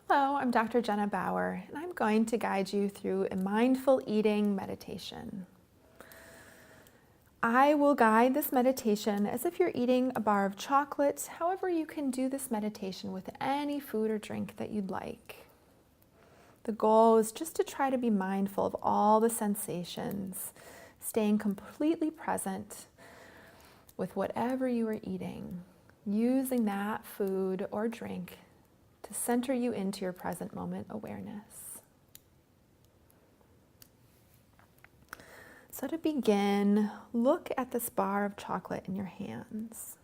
Hello, I'm Dr. Jenna Bauer, and I'm going to guide you through a mindful eating meditation. I will guide this meditation as if you're eating a bar of chocolate. However, you can do this meditation with any food or drink that you'd like. The goal is just to try to be mindful of all the sensations, staying completely present with whatever you are eating, using that food or drink to center you into your present moment awareness. So to begin, look at this bar of chocolate in your hands.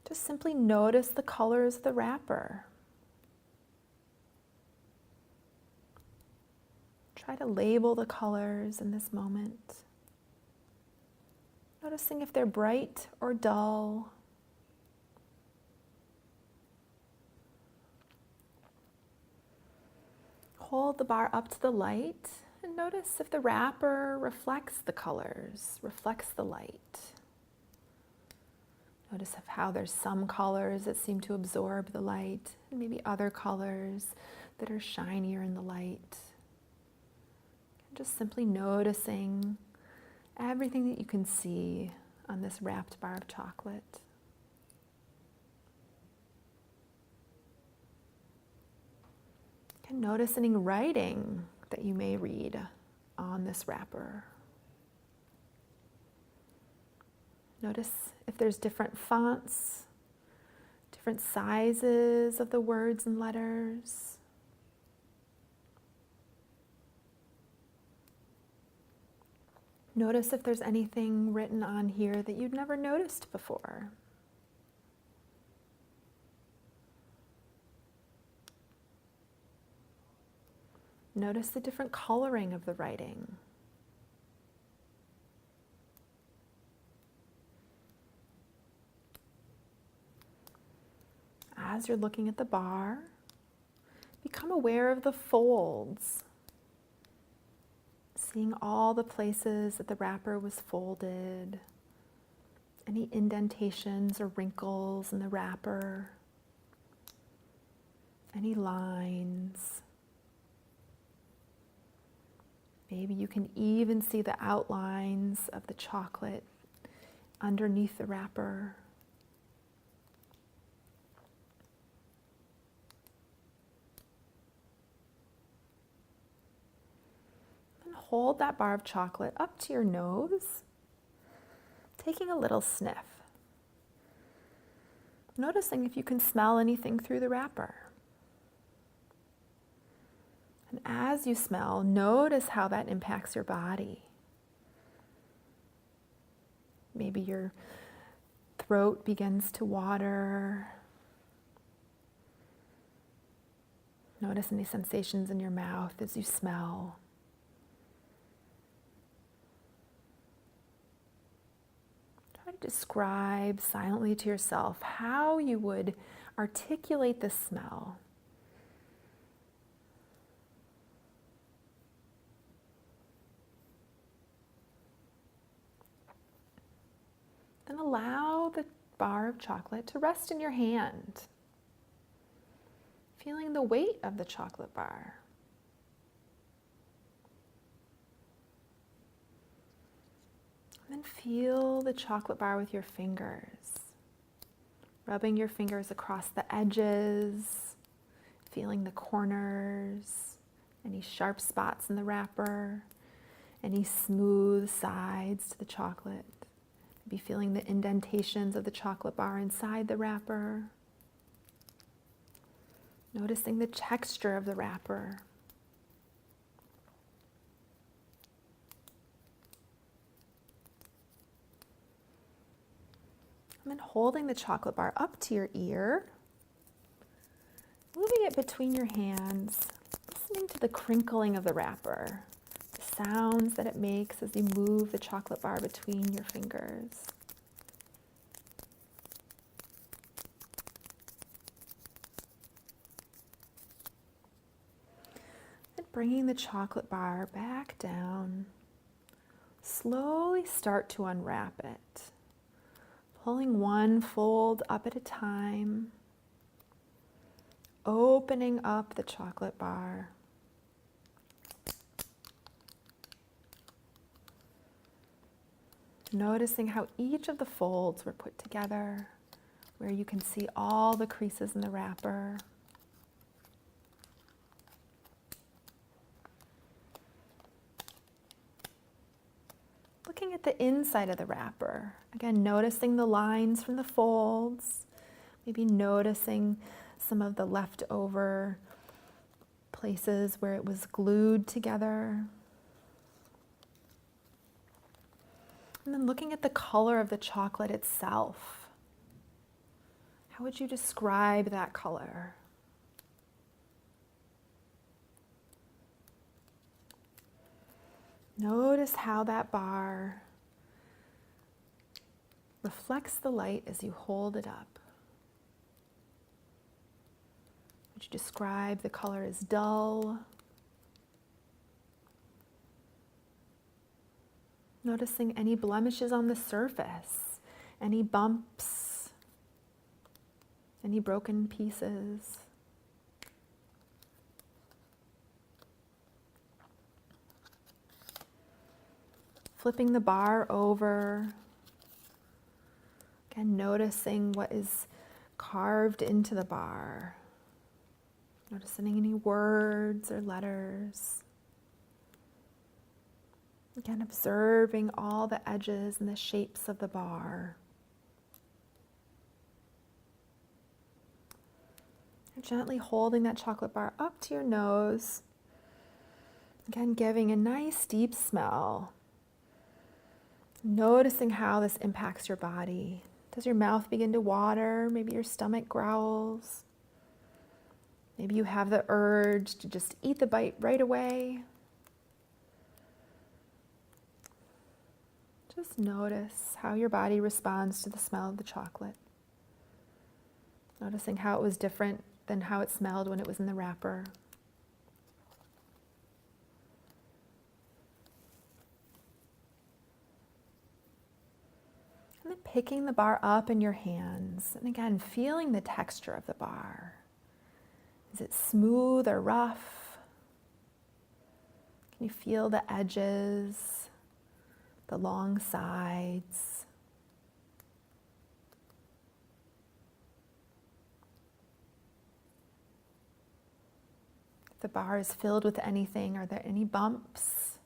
Just simply notice the colors of the wrapper. Try to label the colors in this moment. Noticing if they're bright or dull. Hold the bar up to the light and notice if the wrapper reflects the colors, reflects the light. Notice how there's some colors that seem to absorb the light and maybe other colors that are shinier in the light. Just simply noticing everything that you can see on this wrapped bar of chocolate. And notice any writing that you may read on this wrapper. Notice if there's different fonts, different sizes of the words and letters. Notice if there's anything written on here that you've never noticed before. Notice the different coloring of the writing. As you're looking at the bar, become aware of the folds. Seeing all the places that the wrapper was folded, any indentations or wrinkles in the wrapper, any lines. Maybe you can even see the outlines of the chocolate underneath the wrapper. And hold that bar of chocolate up to your nose, taking a little sniff. Noticing if you can smell anything through the wrapper. And as you smell, notice how that impacts your body. Maybe your throat begins to water. Notice any sensations in your mouth as you smell. Try to describe silently to yourself how you would articulate the smell. Then allow the bar of chocolate to rest in your hand, feeling the weight of the chocolate bar. And then feel the chocolate bar with your fingers, rubbing your fingers across the edges, feeling the corners, any sharp spots in the wrapper, any smooth sides to the chocolate. Be feeling the indentations of the chocolate bar inside the wrapper. Noticing the texture of the wrapper. And then holding the chocolate bar up to your ear, moving it between your hands, listening to the crinkling of the wrapper. Sounds that it makes as you move the chocolate bar between your fingers. And bringing the chocolate bar back down, slowly start to unwrap it, pulling one fold up at a time, opening up the chocolate bar. Noticing how each of the folds were put together, where you can see all the creases in the wrapper. Looking at the inside of the wrapper, again, noticing the lines from the folds, maybe noticing some of the leftover places where it was glued together. And then looking at the color of the chocolate itself. How would you describe that color? Notice how that bar reflects the light as you hold it up. Would you describe the color as dull? Noticing any blemishes on the surface, any bumps, any broken pieces. Flipping the bar over. Again, noticing what is carved into the bar. Noticing any words or letters. Again, observing all the edges and the shapes of the bar. And gently holding that chocolate bar up to your nose. Again, giving a nice deep smell. Noticing how this impacts your body. Does your mouth begin to water? Maybe your stomach growls. Maybe you have the urge to just eat the bite right away. Just notice how your body responds to the smell of the chocolate. Noticing how it was different than how it smelled when it was in the wrapper. And then picking the bar up in your hands. And again, feeling the texture of the bar. Is it smooth or rough? Can you feel the edges, the long sides? If the bar is filled with anything, are there any bumps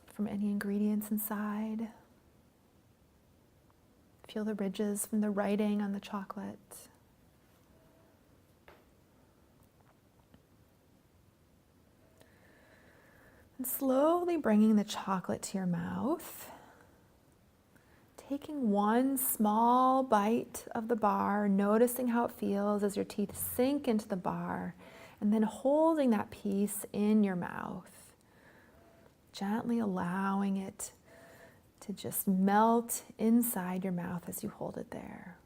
from any ingredients inside? Feel the ridges from the writing on the chocolate. And slowly bringing the chocolate to your mouth. Taking one small bite of the bar, noticing how it feels as your teeth sink into the bar, and then holding that piece in your mouth. Gently allowing it to just melt inside your mouth as you hold it there.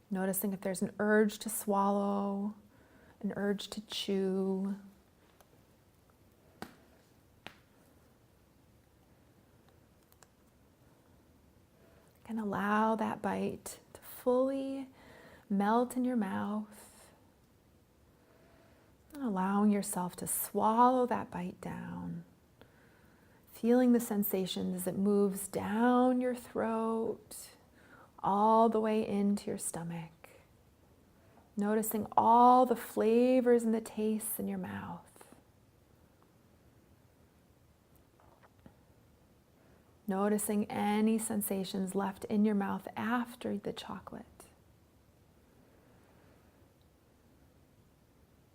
Noticing if there's an urge to swallow, an urge to chew. And allow that bite to fully melt in your mouth. And allowing yourself to swallow that bite down. Feeling the sensation as it moves down your throat, all the way into your stomach. Noticing all the flavors and the tastes in your mouth. Noticing any sensations left in your mouth after the chocolate.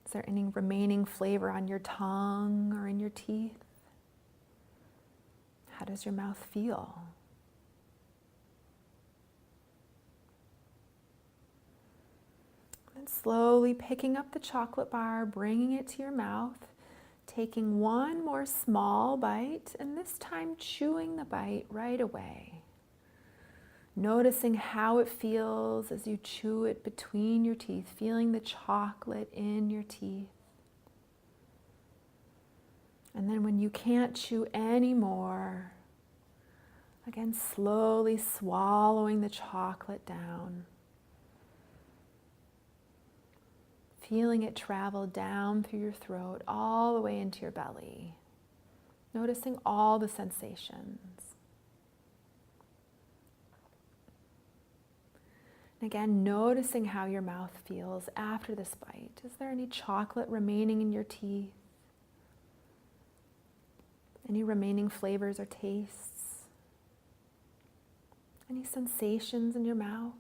Is there any remaining flavor on your tongue or in your teeth? How does your mouth feel? And slowly picking up the chocolate bar, bringing it to your mouth. Taking one more small bite, and this time chewing the bite right away. Noticing how it feels as you chew it between your teeth, feeling the chocolate in your teeth. And then when you can't chew anymore, again, slowly swallowing the chocolate down. feeling it travel down through your throat all the way into your belly. Noticing all the sensations. And again, noticing how your mouth feels after this bite. Is there any chocolate remaining in your teeth? Any remaining flavors or tastes? Any sensations in your mouth?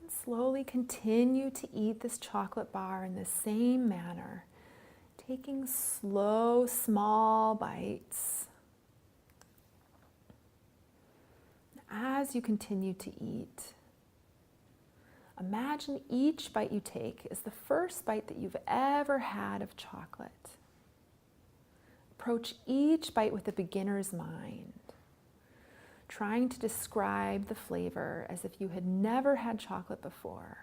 And slowly continue to eat this chocolate bar in the same manner, taking slow, small bites. As you continue to eat, imagine each bite you take is the first bite that you've ever had of chocolate. Approach each bite with a beginner's mind, trying to describe the flavor as if you had never had chocolate before.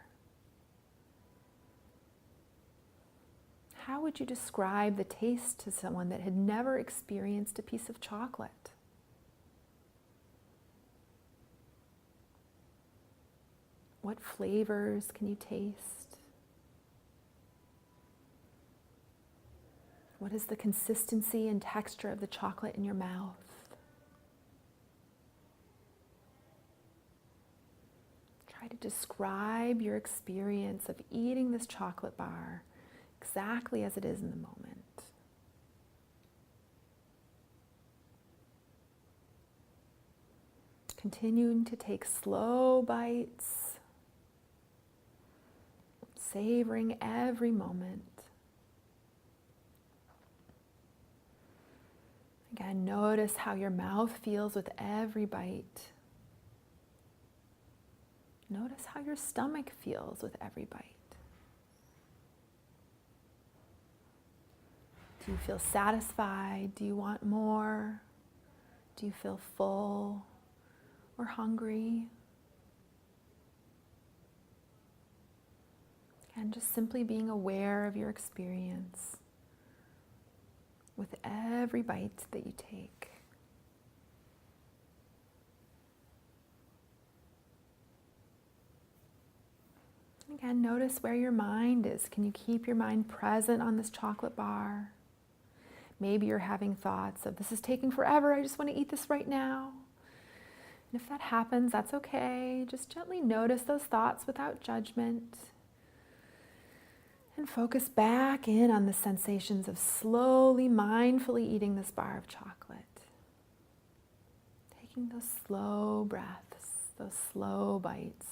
How would you describe the taste to someone that had never experienced a piece of chocolate? What flavors can you taste? What is the consistency and texture of the chocolate in your mouth? Try to describe your experience of eating this chocolate bar exactly as it is in the moment. Continuing to take slow bites, savoring every moment. Again, notice how your mouth feels with every bite. Notice how your stomach feels with every bite. Do you feel satisfied? Do you want more? Do you feel full or hungry? And just simply being aware of your experience with every bite that you take. Again, notice where your mind is. Can you keep your mind present on this chocolate bar? Maybe you're having thoughts of, this is taking forever, I just want to eat this right now. And if that happens, that's okay. Just gently notice those thoughts without judgment. And focus back in on the sensations of slowly, mindfully eating this bar of chocolate. Taking those slow breaths, those slow bites.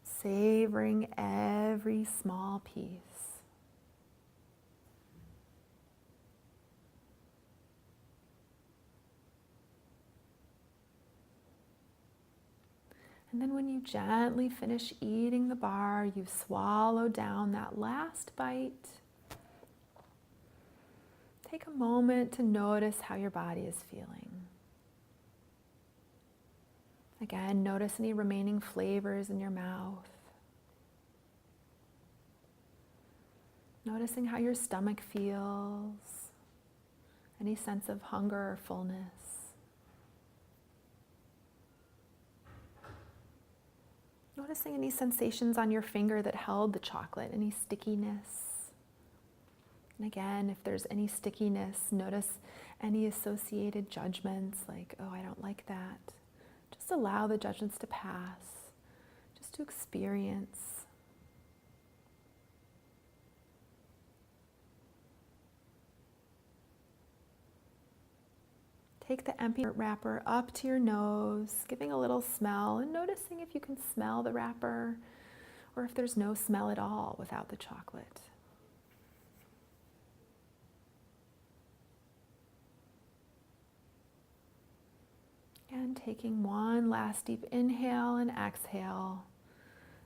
Savoring every small piece. And then when you gently finish eating the bar, you swallow down that last bite. Take a moment to notice how your body is feeling. Again, notice any remaining flavors in your mouth. Noticing how your stomach feels. Any sense of hunger or fullness. Noticing any sensations on your finger that held the chocolate, any stickiness. And again, if there's any stickiness, notice any associated judgments like, oh, I don't like that. Just allow the judgments to pass, just to experience. Take the empty wrapper up to your nose, giving a little smell and noticing if you can smell the wrapper or if there's no smell at all without the chocolate. And taking one last deep inhale and exhale,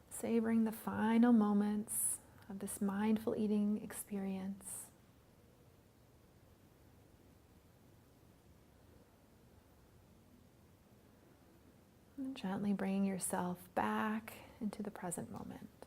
savoring the final moments of this mindful eating experience. And gently bringing yourself back into the present moment.